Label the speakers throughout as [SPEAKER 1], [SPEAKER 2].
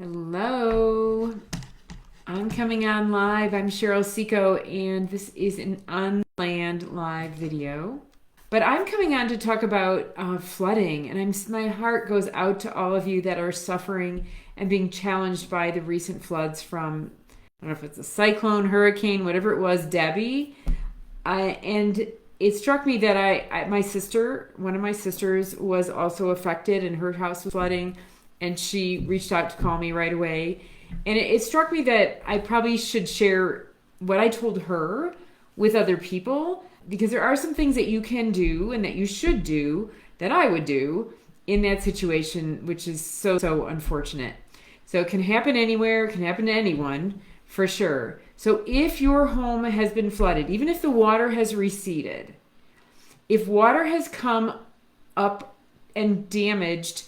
[SPEAKER 1] Hello, I'm coming on live. I'm Cheryl Seco, and this is an unplanned live video. But I'm coming on to talk about flooding, and my heart goes out to all of you that are suffering and being challenged by the recent floods from, I don't know if it's a cyclone, hurricane, whatever it was, Debbie. And it struck me that one of my sisters was also affected, and her house was flooding, and she reached out to call me right away. And it struck me that I probably should share what I told her with other people, because there are some things that you can do and that you should do that I would do in that situation, which is so unfortunate. So it can happen anywhere, it can happen to anyone, for sure. So if your home has been flooded, even if the water has receded, if water has come up and damaged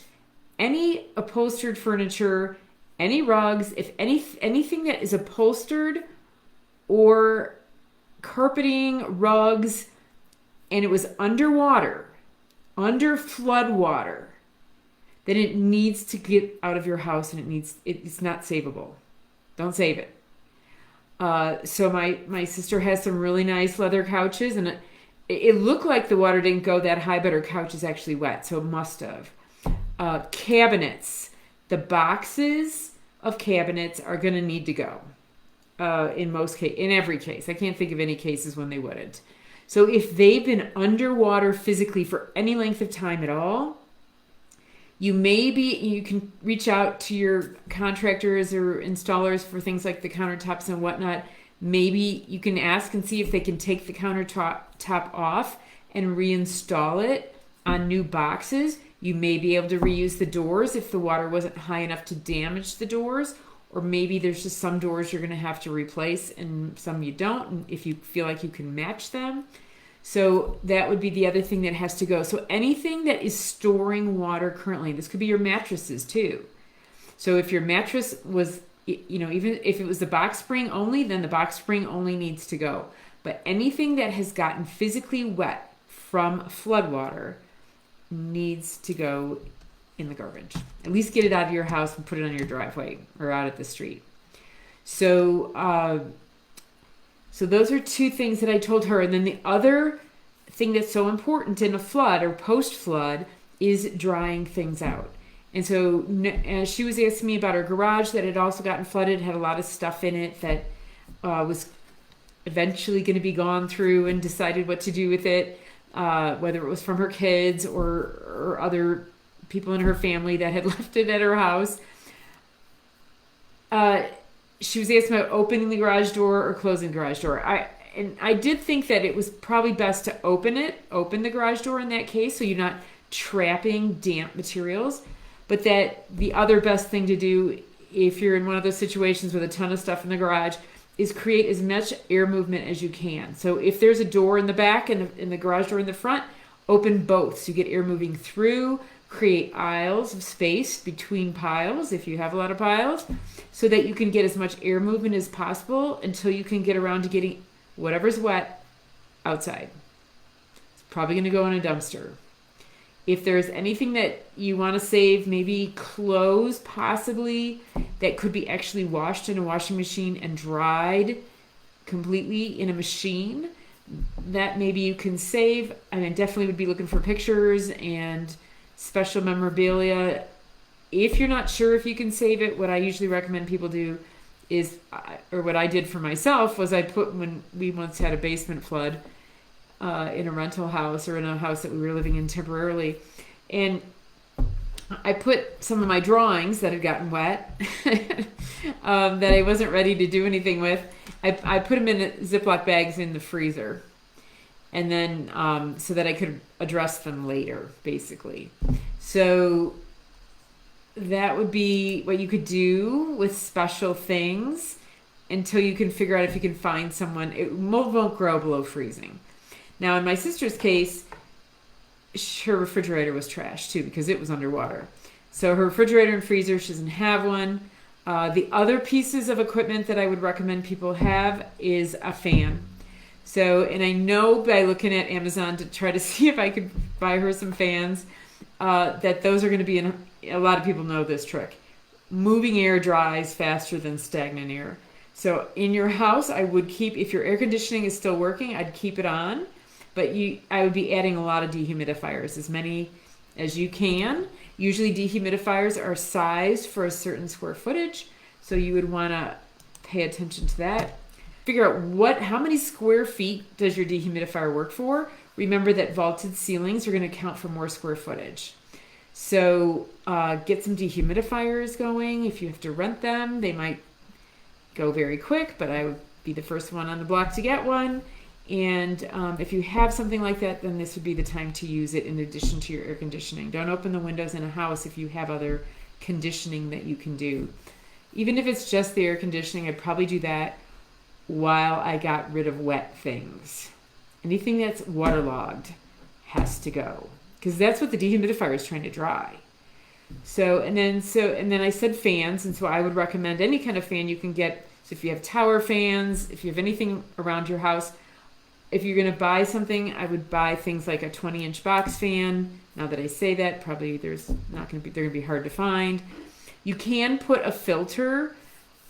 [SPEAKER 1] any upholstered furniture, any rugs, if anything that is upholstered or carpeting, rugs, and it was underwater, under flood water, then it needs to get out of your house, and it's not savable. Don't save it. So my sister has some really nice leather couches, and it looked like the water didn't go that high, but her couch is actually wet, so it must have. Cabinets. The boxes of cabinets are going to need to go. In every case. I can't think of any cases when they wouldn't. So if they've been underwater physically for any length of time at all, you can reach out to your contractors or installers for things like the countertops and whatnot. Maybe you can ask and see if they can take the countertop off and reinstall it on new boxes. You may be able to reuse the doors if the water wasn't high enough to damage the doors, or maybe there's just some doors you're going to have to replace and some you don't, and if you feel like you can match them. So that would be the other thing that has to go. So anything that is storing water currently, this could be your mattresses too. So if your mattress was, even if it was the box spring only, then the box spring only needs to go. But anything that has gotten physically wet from floodwater needs to go in the garbage. At least get it out of your house and put it on your driveway or out at the street. So those are two things that I told her. And then the other thing that's so important in a flood or post-flood is drying things out. And so she was asking me about her garage that had also gotten flooded, had a lot of stuff in it that was eventually going to be gone through and decided what to do with it, whether it was from her kids or other people in her family that had left it at her house. She was asking about opening the garage door or closing the garage door. I did think that it was probably best to open the garage door in that case, so you're not trapping damp materials. But that the other best thing to do if you're in one of those situations with a ton of stuff in the garage is create as much air movement as you can. So if there's a door in the back and the garage door in the front, open both so you get air moving through. Create aisles of space between piles if you have a lot of piles, so that you can get as much air movement as possible until you can get around to getting whatever's wet outside. It's probably going to go in a dumpster. If there's anything that you want to save, maybe clothes possibly that could be actually washed in a washing machine and dried completely in a machine, that maybe you can save. I mean, definitely would be looking for pictures and special memorabilia. If you're not sure if you can save it, what I usually recommend people do is, or what I did for myself was when we once had a basement flood in a rental house or in a house that we were living in temporarily, and I put some of my drawings that had gotten wet that I wasn't ready to do anything with, I put them in Ziploc bags in the freezer. And then so that I could address them later, basically. So that would be what you could do with special things until you can figure out if you can find someone. Mold won't grow below freezing. Now, in my sister's case, her refrigerator was trashed too because it was underwater. So her refrigerator and freezer, she doesn't have one. The other pieces of equipment that I would recommend people have is a fan. So, and I know by looking at Amazon to try to see if I could buy her some fans, that those are going to be in, a lot of people know this trick. moving air dries faster than stagnant air. So in your house, I would keep, if your air conditioning is still working, I'd keep it on. But I would be adding a lot of dehumidifiers, as many as you can. Usually dehumidifiers are sized for a certain square footage, so you would want to pay attention to that. Figure out how many square feet does your dehumidifier work for. Remember that vaulted ceilings are going to count for more square footage. So get some dehumidifiers going. If you have to rent them, they might go very quick, but I would be the first one on the block to get one. And if you have something like that, then this would be the time to use it in addition to your air conditioning. Don't open the windows in a house if you have other conditioning that you can do. Even if it's just the air conditioning, I'd probably do that while I got rid of wet things. Anything that's waterlogged has to go, because that's what the dehumidifier is trying to dry. And then I said fans, and so I would recommend any kind of fan you can get. So if you have tower fans, if you have anything around your house, if you're going to buy something, I would buy things like a 20-inch box fan. Now that I say that, probably they're going to be hard to find. You can put a filter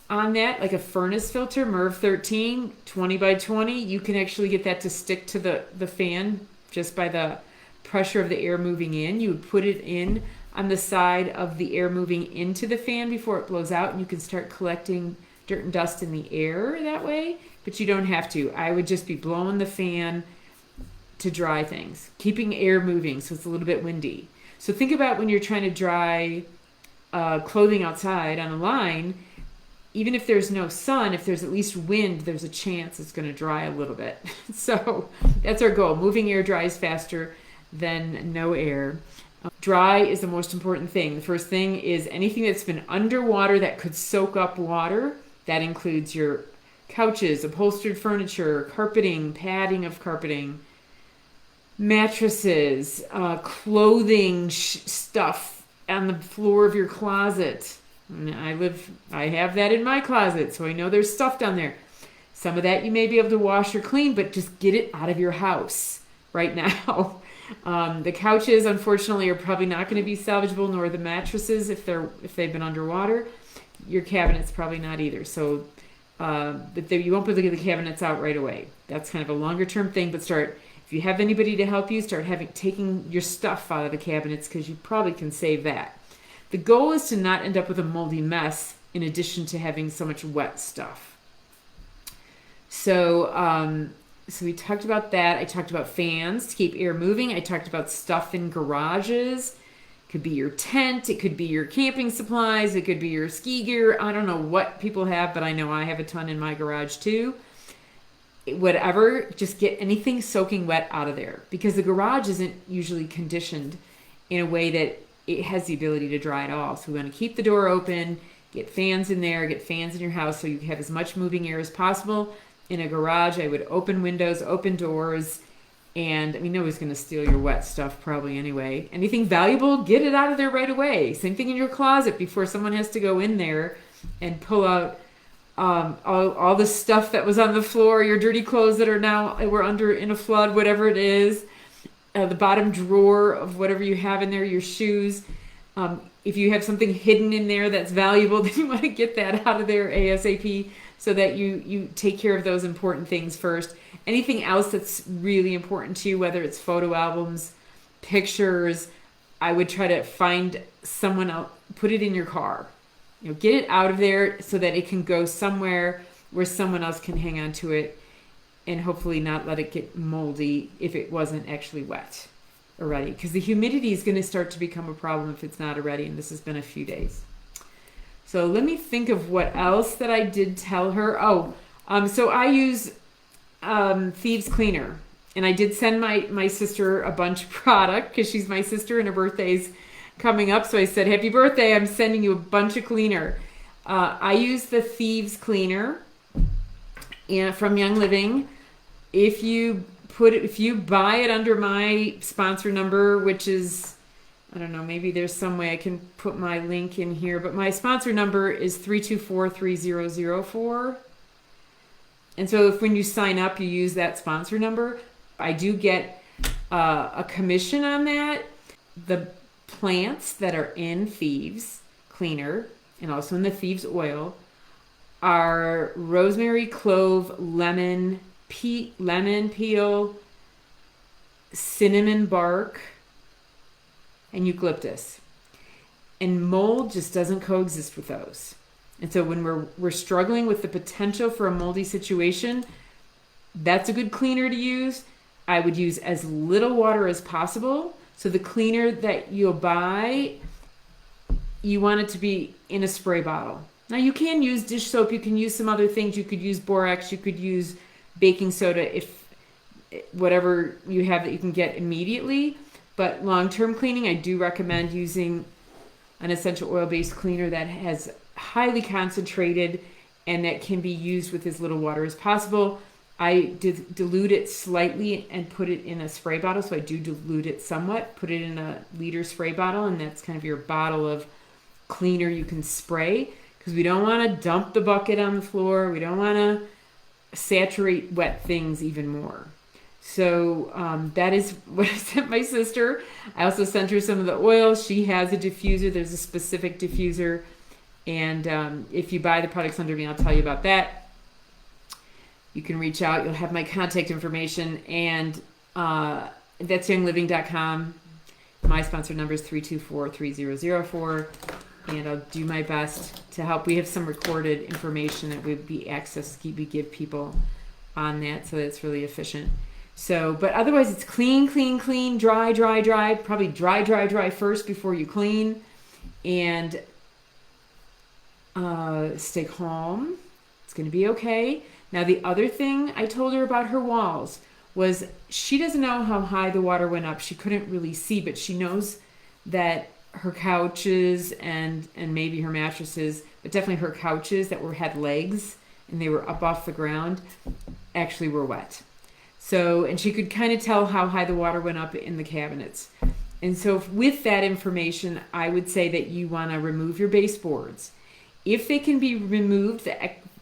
[SPEAKER 1] on that, like a furnace filter, MERV 13, 20 by 20. You can actually get that to stick to the fan just by the pressure of the air moving in. You would put it in on the side of the air moving into the fan before it blows out, and you can start collecting dirt and dust in the air that way, but you don't have to. I would just be blowing the fan to dry things, keeping air moving so it's a little bit windy. So think about when you're trying to dry clothing outside on a line, even if there's no sun, if there's at least wind, there's a chance it's going to dry a little bit. So that's our goal. Moving air dries faster than no air. Dry is the most important thing. The first thing is anything that's been underwater that could soak up water. That includes your couches, upholstered furniture, carpeting, padding of carpeting, mattresses, clothing stuff on the floor of your closet. I have that in my closet, so I know there's stuff down there. Some of that you may be able to wash or clean, but just get it out of your house right now. The couches, unfortunately, are probably not going to be salvageable, nor the mattresses if they've been underwater. Your cabinets probably not either. So you won't be able to get the cabinets out right away. That's kind of a longer term thing, but if you have anybody to help you, start taking your stuff out of the cabinets, because you probably can save that. The goal is to not end up with a moldy mess in addition to having so much wet stuff. So we talked about that. I talked about fans to keep air moving. I talked about stuff in garages. It could be your tent. It could be your camping supplies. It could be your ski gear. I don't know what people have, but I know I have a ton in my garage too. Whatever, just get anything soaking wet out of there, because the garage isn't usually conditioned in a way that it has the ability to dry at all. So we want to keep the door open, get fans in there, get fans in your house so you have as much moving air as possible. In a garage, I would open windows, open doors, and nobody's going to steal your wet stuff probably anyway. Anything valuable, get it out of there right away. Same thing in your closet before someone has to go in there and pull out all the stuff that was on the floor, your dirty clothes that were under in a flood, whatever it is. The bottom drawer of whatever you have in there, your shoes. If you have something hidden in there that's valuable, then you want to get that out of there ASAP so that you take care of those important things first. Anything else that's really important to you, whether it's photo albums, pictures, I would try to find someone else, put it in your car. Get it out of there so that it can go somewhere where someone else can hang on to it, and hopefully not let it get moldy if it wasn't actually wet already. Because the humidity is going to start to become a problem if it's not already, and this has been a few days. So let me think of what else that I did tell her. So I use Thieves Cleaner. And I did send my sister a bunch of product because she's my sister and her birthday's coming up. So I said, happy birthday, I'm sending you a bunch of cleaner. I use the Thieves Cleaner from Young Living. If you buy it under my sponsor number, which is, I don't know, maybe there's some way I can put my link in here, but my sponsor number is 3243004. And so if when you sign up, you use that sponsor number, I do get a commission on that. The plants that are in Thieves Cleaner and also in the thieves oil, are rosemary, clove, lemon peel, cinnamon bark, and eucalyptus. And mold just doesn't coexist with those. And so when we're struggling with the potential for a moldy situation, that's a good cleaner to use. I would use as little water as possible. So the cleaner that you'll buy, you want it to be in a spray bottle. Now you can use dish soap, you can use some other things, you could use borax, you could use baking soda, if whatever you have that you can get immediately. But long-term cleaning, I do recommend using an essential oil-based cleaner that has highly concentrated and that can be used with as little water as possible. I dilute it slightly and put it in a spray bottle. So I do dilute it somewhat, put it in a liter spray bottle, and that's kind of your bottle of cleaner you can spray, because we don't want to dump the bucket on the floor. We don't want to saturate wet things even more. So that is what I sent my sister. I also sent her some of the oil. She has a diffuser. There's a specific diffuser. And if you buy the products under me, I'll tell you about that. You can reach out. You'll have my contact information. And that's youngliving.com. My sponsor number is 324-3004. And I'll do my best to help. We have some recorded information that would be we give people on that, so that's really efficient. So, but otherwise it's clean, dry. Probably dry first before you clean. And stay calm. It's going to be okay. Now, the other thing I told her about her walls was she doesn't know how high the water went up. She couldn't really see, but she knows that her couches and maybe her mattresses, but definitely her couches that had legs and they were up off the ground, actually were wet. So, and she could kind of tell how high the water went up in the cabinets. And so with that information, I would say that you want to remove your baseboards. If they can be removed,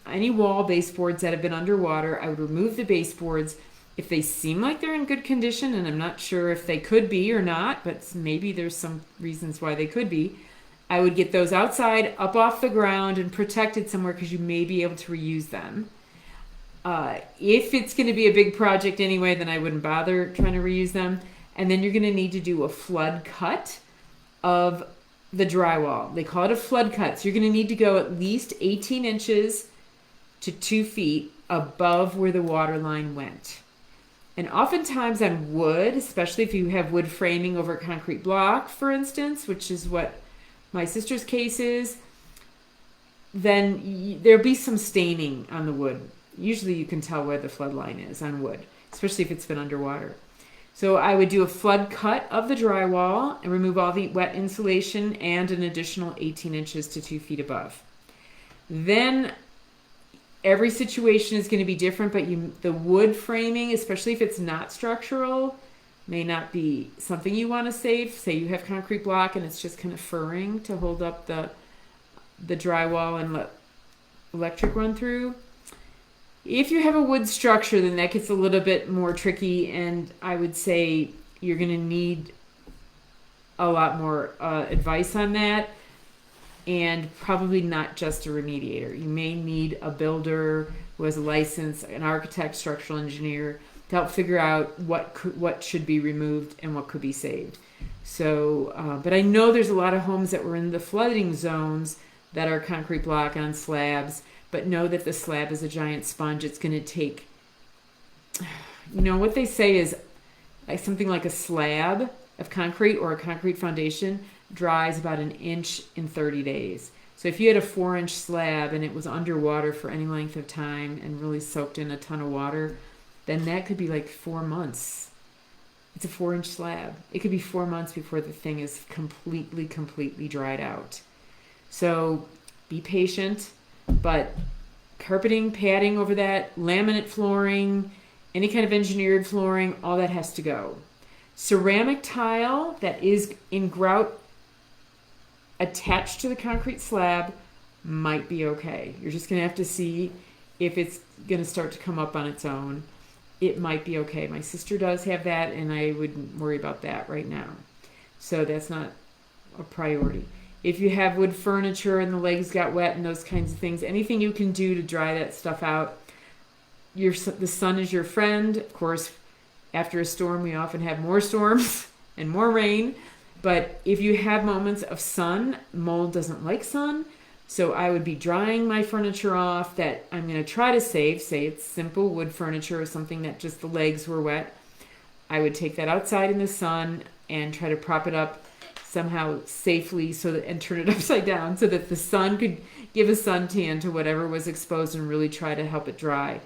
[SPEAKER 1] any wall baseboards that have been underwater, I would remove the baseboards. If they seem like they're in good condition, and I'm not sure if they could be or not, but maybe there's some reasons why they could be, I would get those outside, up off the ground, and protected somewhere, because you may be able to reuse them. If it's going to be a big project anyway, then I wouldn't bother trying to reuse them. And then you're going to need to do a flood cut of the drywall. They call it a flood cut. So you're going to need to go at least 18 inches to 2 feet above where the water line went. And oftentimes on wood, especially if you have wood framing over a concrete block, for instance, which is what my sister's case is, then there'll be some staining on the wood. Usually you can tell where the flood line is on wood, especially if it's been underwater. So I would do a flood cut of the drywall and remove all the wet insulation and an additional 18 inches to 2 feet above. Then every situation is going to be different, but the wood framing, especially if it's not structural, may not be something you want to save. Say you have concrete block and it's just kind of furring to hold up the drywall and let electric run through. If you have a wood structure, then that gets a little bit more tricky, and I would say you're going to need a lot more advice on that, and probably not just a remediator. You may need a builder who has a license, an architect, structural engineer, to help figure out what should be removed and what could be saved. So, but I know there's a lot of homes that were in the flooding zones that are concrete block on slabs, but know that the slab is a giant sponge. It's going to take, what they say is like something like a slab of concrete or a concrete foundation dries about 1 inch in 30 days. So if you had a 4-inch slab and it was underwater for any length of time and really soaked in a ton of water, then that could be like 4 months. It's a 4-inch slab. It could be 4 months before the thing is completely dried out. So be patient, but carpeting, padding over that, laminate flooring, any kind of engineered flooring, all that has to go. Ceramic tile that is in grout attached to the concrete slab might be okay. You're just going to have to see if it's going to start to come up on its own. It might be okay. My sister does have that, and I wouldn't worry about that right now. So that's not a priority. If you have wood furniture and the legs got wet and those kinds of things, anything you can do to dry that stuff out. The sun is your friend. Of course, after a storm, we often have more storms and more rain. But if you have moments of sun, mold doesn't like sun. So I would be drying my furniture off that I'm going to try to save. Say it's simple wood furniture or something that just the legs were wet. I would take that outside in the sun and try to prop it up somehow safely and turn it upside down so that the sun could give a suntan to whatever was exposed and really try to help it dry.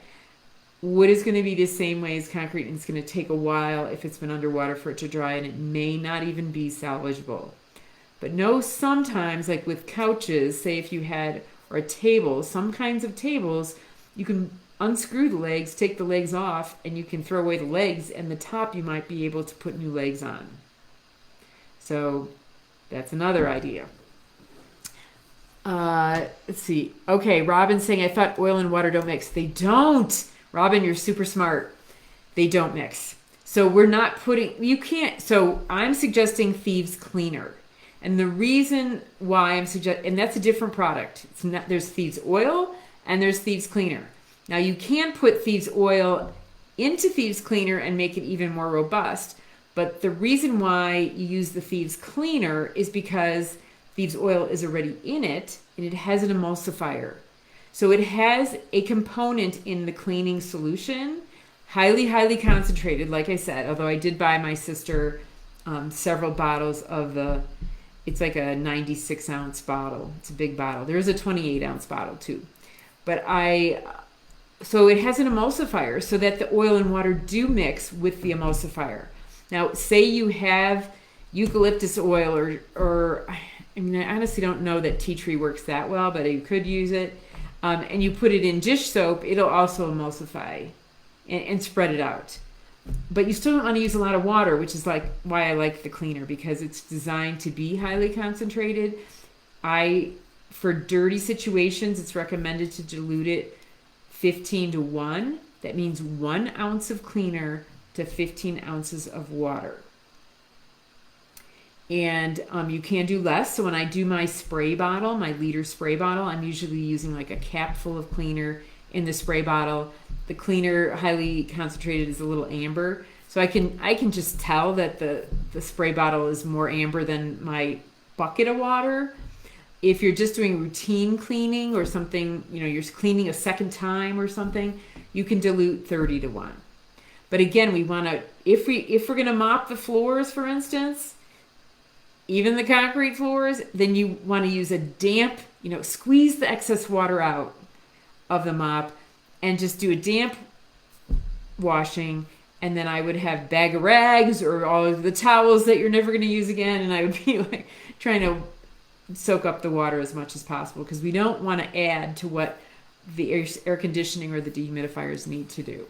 [SPEAKER 1] Wood is going to be the same way as concrete, and it's going to take a while if it's been underwater for it to dry, and it may not even be salvageable. But know sometimes, like with couches, say if you had, or a table, some kinds of tables, you can unscrew the legs, take the legs off, and you can throw away the legs, and the top you might be able to put new legs on. So that's another idea. Let's see. Okay, Robin's saying, I thought oil and water don't mix. They don't. Robin, you're super smart. They don't mix. So we're not you can't, so I'm suggesting Thieves Cleaner. And the reason why and that's a different product. There's Thieves Oil and there's Thieves Cleaner. Now you can put Thieves Oil into Thieves Cleaner and make it even more robust. But the reason why you use the Thieves Cleaner is because Thieves Oil is already in it and it has an emulsifier. So it has a component in the cleaning solution, highly, highly concentrated, like I said, although I did buy my sister several bottles of it's like a 96 ounce bottle. It's a big bottle. There is a 28 ounce bottle too. But so it has an emulsifier so that the oil and water do mix with the emulsifier. Now, say you have eucalyptus oil or I mean, I honestly don't know that tea tree works that well, but you could use it. And you put it in dish soap, it'll also emulsify and spread it out. But you still don't want to use a lot of water, which is like why I like the cleaner, because it's designed to be highly concentrated. For dirty situations, it's recommended to dilute it 15-1. That means 1 ounce of cleaner to 15 ounces of water. And you can do less. So when I do my spray bottle, my liter spray bottle, I'm usually using like a cap full of cleaner in the spray bottle. The cleaner, highly concentrated, is a little amber. So I can just tell that the spray bottle is more amber than my bucket of water. If you're just doing routine cleaning or something, you're cleaning a second time or something, you can dilute 30-1. But again, we want to, if we're going to mop the floors, for instance, even the concrete floors, then you want to use a damp, squeeze the excess water out of the mop and just do a damp washing. And then I would have bag of rags or all of the towels that you're never going to use again. And I would be like trying to soak up the water as much as possible, because we don't want to add to what the air conditioning or the dehumidifiers need to do.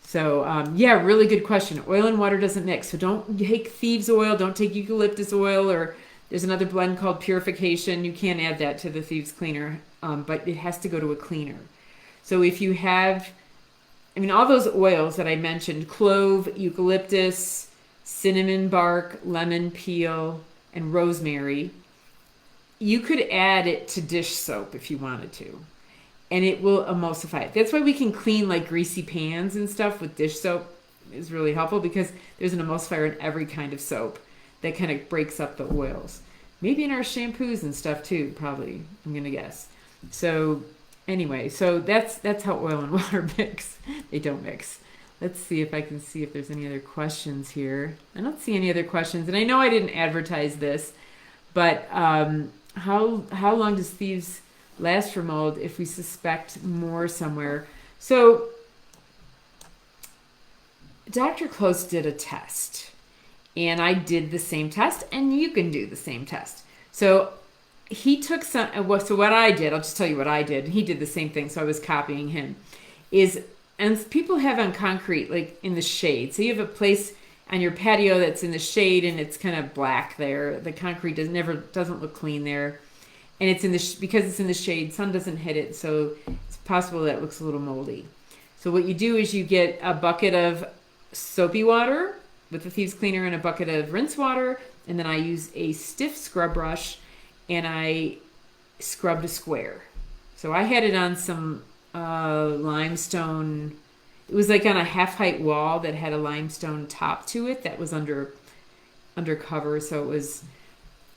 [SPEAKER 1] So, really good question. Oil and water doesn't mix. So don't take Thieves Oil, don't take eucalyptus oil, or there's another blend called Purification. You can't add that to the Thieves Cleaner, but it has to go to a cleaner. So if you have, all those oils that I mentioned, clove, eucalyptus, cinnamon bark, lemon peel, and rosemary, you could add it to dish soap if you wanted to. And it will emulsify it. That's why we can clean like greasy pans and stuff with dish soap. Is really helpful because there's an emulsifier in every kind of soap that kind of breaks up the oils. Maybe in our shampoos and stuff too, probably, I'm going to guess. So anyway, so that's how oil and water mix. They don't mix. Let's see if I can see if there's any other questions here. I don't see any other questions. And I know I didn't advertise this, but how long does Thieves last for mold if we suspect more somewhere? So Dr. Close did a test, and I did the same test, and you can do the same test. So he took so what I did, I'll just tell you what I did. He did the same thing, so I was copying him. And people have on concrete, like in the shade. So you have a place on your patio that's in the shade, and it's kind of black there. The concrete doesn't look clean there. And it's because it's in the shade, sun doesn't hit it, so it's possible that it looks a little moldy. So what you do is you get a bucket of soapy water with the Thieves Cleaner and a bucket of rinse water, and then I use a stiff scrub brush, and I scrubbed a square. So I had it on some limestone. It was like on a half-height wall that had a limestone top to it that was under cover, so it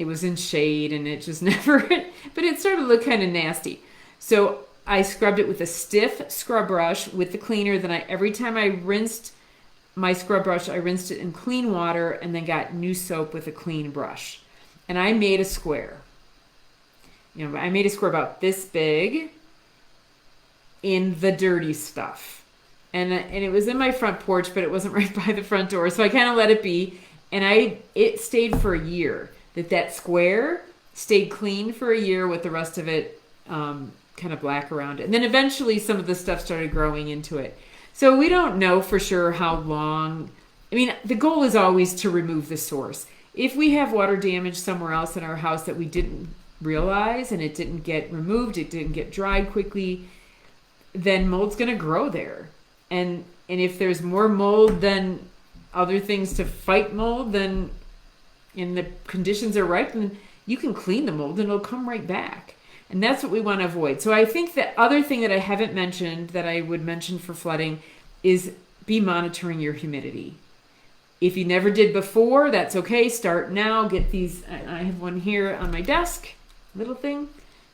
[SPEAKER 1] was in shade, and it just never, but it started to look kind of nasty. So I scrubbed it with a stiff scrub brush with the cleaner. Then every time I rinsed my scrub brush, I rinsed it in clean water and then got new soap with a clean brush. And I made a square. I made a square about this big in the dirty stuff. And it was in my front porch, but it wasn't right by the front door. So I kind of let it be. And it stayed for a year. That square stayed clean for a year with the rest of it kind of black around it. And then eventually some of the stuff started growing into it. So we don't know for sure how long. I mean, the goal is always to remove the source. If we have water damage somewhere else in our house that we didn't realize and it didn't get removed, it didn't get dried quickly, then mold's going to grow there. And if there's more mold than other things to fight mold, then and the conditions are right, then you can clean the mold and it'll come right back. And that's what we want to avoid. So I think the other thing that I haven't mentioned that I would mention for flooding is be monitoring your humidity. If you never did before, that's okay. Start now. Get these. I have one here on my desk, little thing.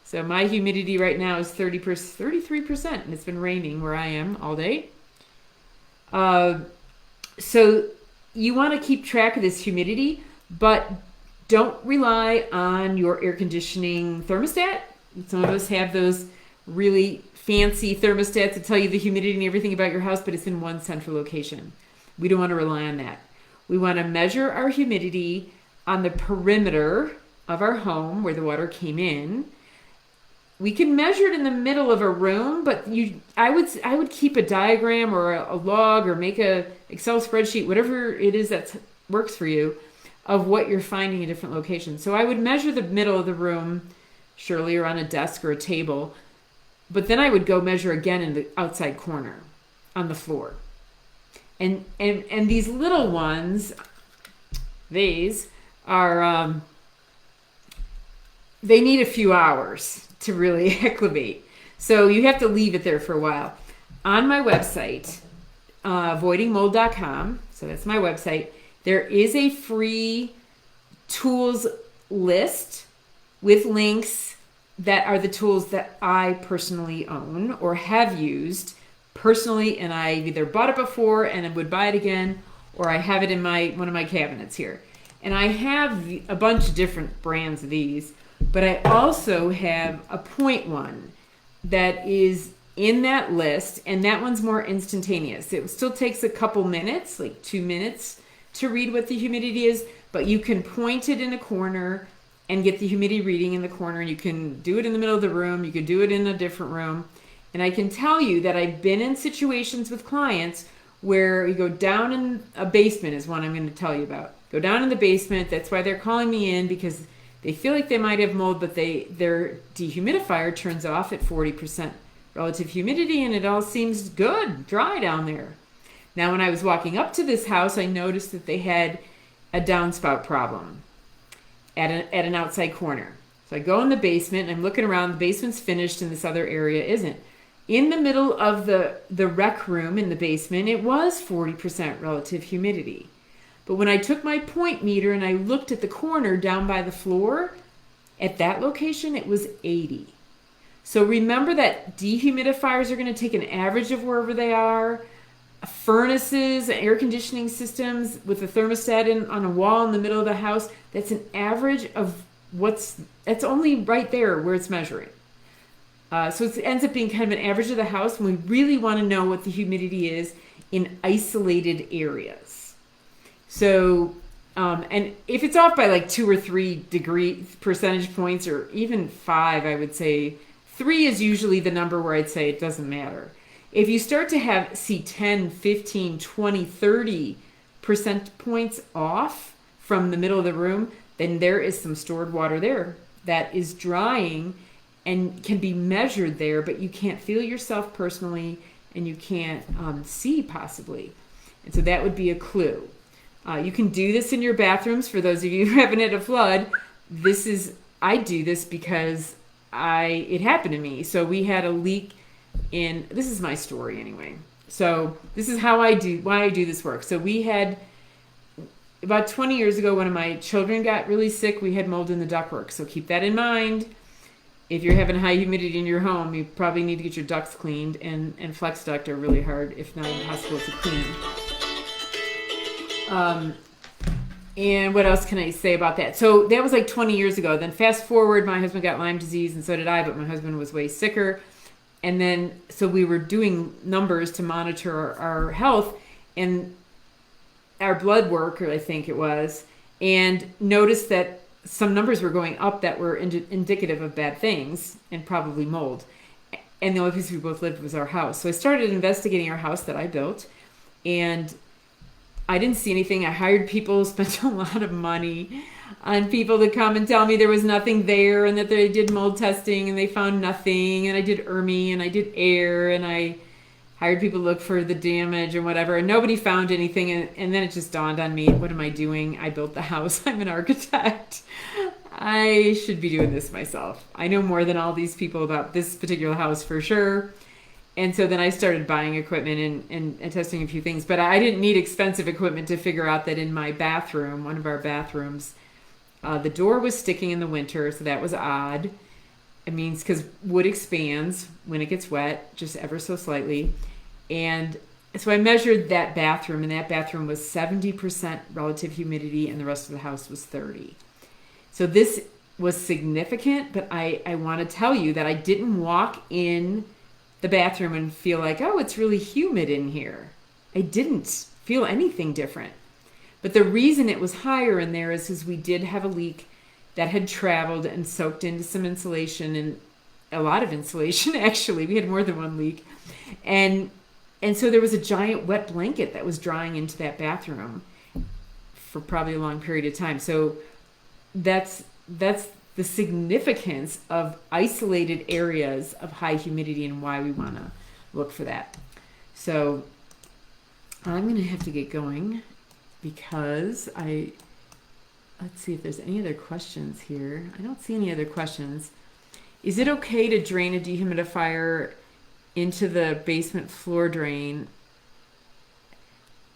[SPEAKER 1] So my humidity right now is 33%, and it's been raining where I am all day. So you want to keep track of this humidity, but don't rely on your air conditioning thermostat. Some of us have those really fancy thermostats that tell you the humidity and everything about your house, but it's in one central location. We don't want to rely on that. We want to measure our humidity on the perimeter of our home where the water came in. We can measure it in the middle of a room, but I would keep a diagram or a log or make a Excel spreadsheet, whatever it is that works for you, of what you're finding in different locations. So I would measure the middle of the room, surely, or on a desk or a table, but then I would go measure again in the outside corner on the floor. And these little ones, these are, they need a few hours to really acclimate. So you have to leave it there for a while. On my website, avoidingmold.com, so that's my website, there is a free tools list with links that are the tools that I personally own or have used personally, and I've either bought it before and would buy it again, or I have it in one of my cabinets here. And I have a bunch of different brands of these, but I also have a point one that is in that list, and that one's more instantaneous. It still takes a couple minutes, like 2 minutes, to read what the humidity is, but you can point it in a corner and get the humidity reading in the corner, and you can do it in the middle of the room, you can do it in a different room. And I can tell you that I've been in situations with clients where you go down in a basement is one I'm going to tell you about. Go down in the basement, that's why they're calling me in, because they feel like they might have mold, but their dehumidifier turns off at 40% relative humidity, and it all seems good, dry down there. Now, when I was walking up to this house, I noticed that they had a downspout problem at an outside corner. So I go in the basement, and I'm looking around. The basement's finished, and this other area isn't. In the middle of the rec room in the basement, it was 40% relative humidity. But when I took my point meter and I looked at the corner down by the floor, at that location, it was 80. So remember that dehumidifiers are going to take an average of wherever they are. Furnaces, air conditioning systems with a thermostat on a wall in the middle of the house, that's an average of that's only right there where it's measuring. So it ends up being kind of an average of the house, and we really want to know what the humidity is in isolated areas. So, and if it's off by like 2 or 3 percentage points, or even 5, I would say 3 is usually the number where I'd say it doesn't matter. If you start to see 10, 15, 20, 30 percent points off from the middle of the room, then there is some stored water there that is drying and can be measured there, but you can't feel yourself personally, and you can't see possibly. And so that would be a clue. You can do this in your bathrooms. For those of you who haven't had a flood, this is I do this because it happened to me. So we had a leak this is my story anyway. So this is why I do this work. So we had, about 20 years ago, one of my children got really sick. We had mold in the ductwork. So keep that in mind. If you're having high humidity in your home, you probably need to get your ducts cleaned, and flex duct are really hard, if not impossible, to clean. And what else can I say about that? So that was like 20 years ago. Then fast forward, my husband got Lyme disease, and so did I, but my husband was way sicker. And then, so we were doing numbers to monitor our health and our blood work, or I think it was, and noticed that some numbers were going up that were indicative of bad things and probably mold. And the only place we both lived was our house. So I started investigating our house that I built, and I didn't see anything. I hired people, spent a lot of money on people to come and tell me there was nothing there, and that they did mold testing and they found nothing. And I did ERMI and I did air, and I hired people to look for the damage and whatever, and nobody found anything. And then it just dawned on me, what am I doing? I built the house. I'm an architect. I should be doing this myself. I know more than all these people about this particular house for sure. And so then I started buying equipment and testing a few things, but I didn't need expensive equipment to figure out that in my bathroom, one of our bathrooms, the door was sticking in the winter, so that was odd. It means because wood expands when it gets wet, just ever so slightly. And so I measured that bathroom, and that bathroom was 70% relative humidity, and the rest of the house was 30. So this was significant, but I want to tell you that I didn't walk in the bathroom and feel like, oh, it's really humid in here. I didn't feel anything different. But the reason it was higher in there is because we did have a leak that had traveled and soaked into some insulation, and a lot of insulation, actually. We had more than one leak. And so there was a giant wet blanket that was drying into that bathroom for probably a long period of time. So that's the significance of isolated areas of high humidity and why we want to look for that. So I'm going to have to get going because let's see if there's any other questions here. I don't see any other questions. Is it okay to drain a dehumidifier into the basement floor drain?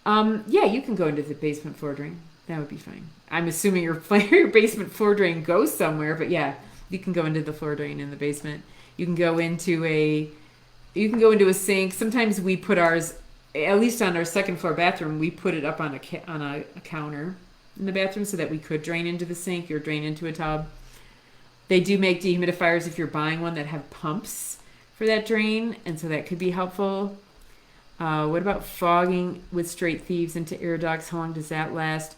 [SPEAKER 1] Yeah, you can go into the basement floor drain. That would be fine. I'm assuming your basement floor drain goes somewhere, but yeah, you can go into the floor drain in the basement. You can go into a sink. Sometimes we put ours, at least on our second floor bathroom, we put it up on a counter in the bathroom so that we could drain into the sink or drain into a tub. They do make dehumidifiers if you're buying one that have pumps for that drain, and so that could be helpful. What about fogging with straight thieves into air ducts? How long does that last?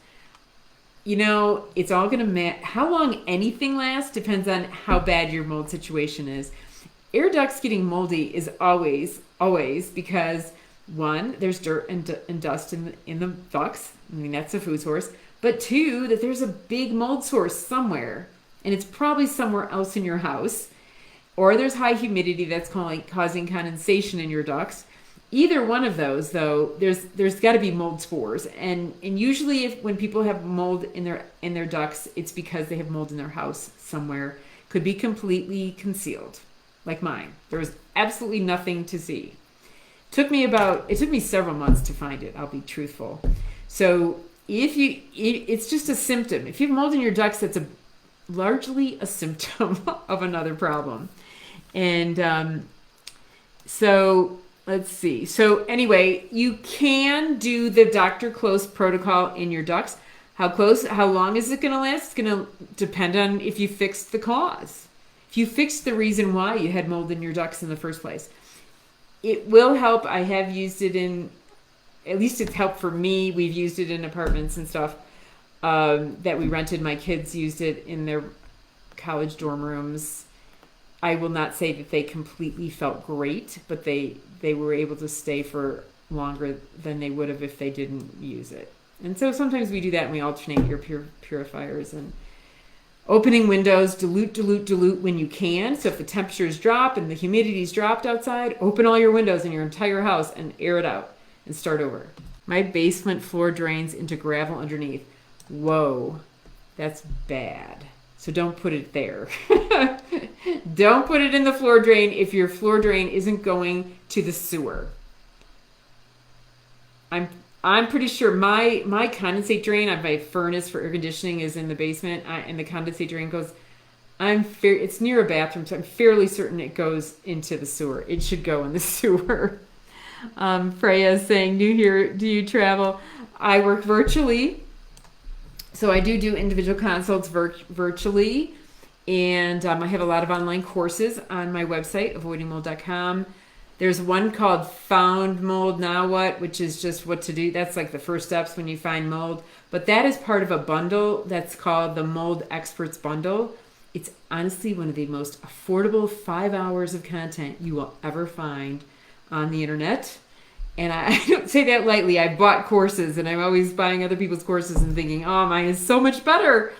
[SPEAKER 1] You know, it's all going to matter. How long anything lasts depends on how bad your mold situation is. Air ducts getting moldy is always because, one, there's dirt and dust in the ducts. I mean, that's a food source. But two, that there's a big mold source somewhere, and it's probably somewhere else in your house. Or there's high humidity that's causing condensation in your ducts. Either one of those, though, there's got to be mold spores, and usually when people have mold in their ducts, it's because they have mold in their house somewhere. Could be completely concealed, like mine. There was absolutely nothing to see. It took me several months to find it. I'll be truthful. So it's just a symptom. If you have mold in your ducts, that's largely a symptom of another problem, and so. Let's see. So anyway, you can do the Dr. Close protocol in your ducts. How long is it going to last? It's going to depend on if you fixed the cause. If you fixed the reason why you had mold in your ducts in the first place. It will help. I have used it at least it's helped for me. We've used it in apartments and stuff that we rented. My kids used it in their college dorm rooms. I will not say that they completely felt great, but they were able to stay for longer than they would have if they didn't use it. And so sometimes we do that, and we alternate your purifiers and opening windows, dilute when you can. So if the temperatures drop and the humidity's dropped outside, open all your windows in your entire house and air it out and start over. My basement floor drains into gravel underneath. Whoa, that's bad. So don't put it there. Don't put it in the floor drain if your floor drain isn't going to the sewer. I'm pretty sure my condensate drain on my furnace for air conditioning is in the basement, and the condensate drain goes. It's near a bathroom, so I'm fairly certain it goes into the sewer. It should go in the sewer. Freya is saying, new here, do you travel? I work virtually, so I do individual consults virtually, and I have a lot of online courses on my website, avoidingmold.com. There's one called Found Mold Now What, which is just what to do. That's like the first steps when you find mold. But that is part of a bundle that's called the Mold Experts Bundle. It's honestly one of the most affordable 5 hours of content you will ever find on the internet. And I don't say that lightly. I bought courses, and I'm always buying other people's courses and thinking, oh, mine is so much better.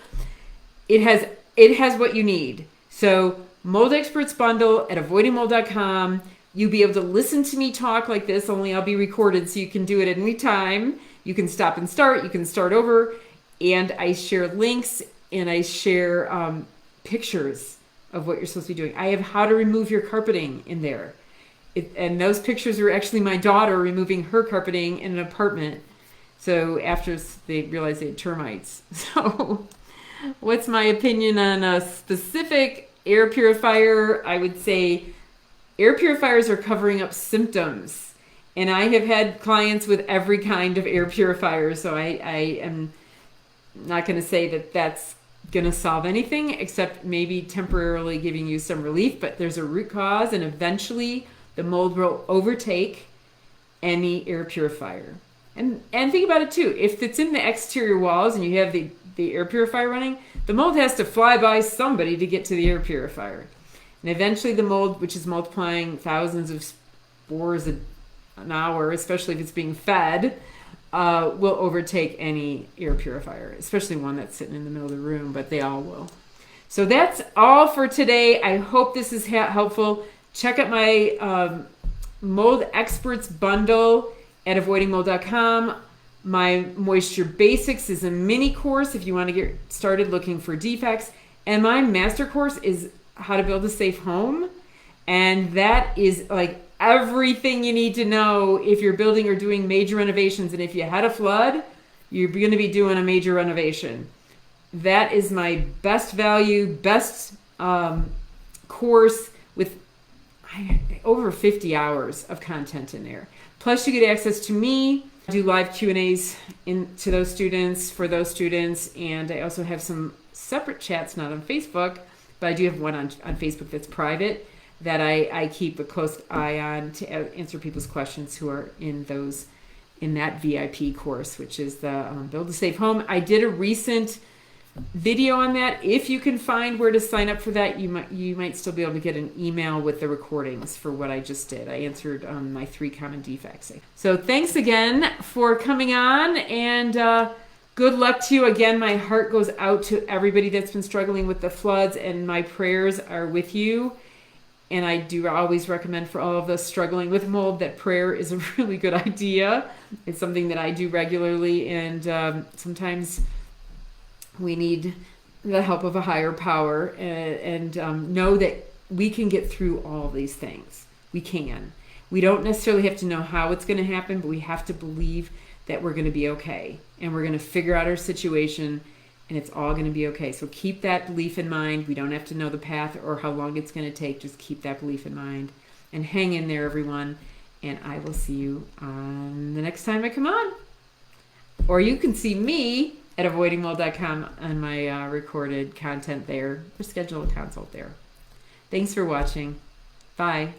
[SPEAKER 1] It has what you need. So Mold Experts Bundle at avoidingmold.com. You'll be able to listen to me talk like this, only I'll be recorded, so you can do it at any time. You can stop and start. You can start over. And I share links, and I share pictures of what you're supposed to be doing. I have how to remove your carpeting in there. And those pictures are actually my daughter removing her carpeting in an apartment. So after they realized they had termites. So what's my opinion on a specific air purifier? I would say air purifiers are covering up symptoms. And I have had clients with every kind of air purifier. So I am not going to say that that's going to solve anything except maybe temporarily giving you some relief. But there's a root cause, and eventually the mold will overtake any air purifier. And think about it too. If it's in the exterior walls and you have the air purifier running, the mold has to fly by somebody to get to the air purifier. And eventually the mold, which is multiplying thousands of spores an hour, especially if it's being fed, will overtake any air purifier, especially one that's sitting in the middle of the room, but they all will. So that's all for today. I hope this is helpful. Check out my Mold Experts Bundle at avoidingmold.com. My Moisture Basics is a mini course if you want to get started looking for defects. And my master course is How to Build a Safe Home. And that is like everything you need to know if you're building or doing major renovations. And if you had a flood, you're going to be doing a major renovation. That is my best value, best course with over 50 hours of content in there. Plus you get access to me. I do live Q&As to those students, for those students. And I also have some separate chats, not on Facebook, but I do have one on Facebook that's private that I keep a close eye on to answer people's questions who are in that VIP course, which is the Build a Safe Home. I did a recent video on that. If you can find where to sign up for that, you might still be able to get an email with the recordings for what I just did. I answered my 3 common defects. So thanks again for coming on, and good luck to you. Again, my heart goes out to everybody that's been struggling with the floods, and my prayers are with you. And I do always recommend for all of us struggling with mold that prayer is a really good idea. It's something that I do regularly, and sometimes we need the help of a higher power, and know that we can get through all these things. We can. We don't necessarily have to know how it's going to happen, but we have to believe that we're going to be okay, and we're going to figure out our situation, and it's all going to be okay. So keep that belief in mind. We don't have to know the path or how long it's going to take. Just keep that belief in mind and hang in there, everyone. And I will see you on the next time I come on. Or you can see me at avoidingmold.com on my recorded content there, or schedule a consult there. Thanks for watching. Bye.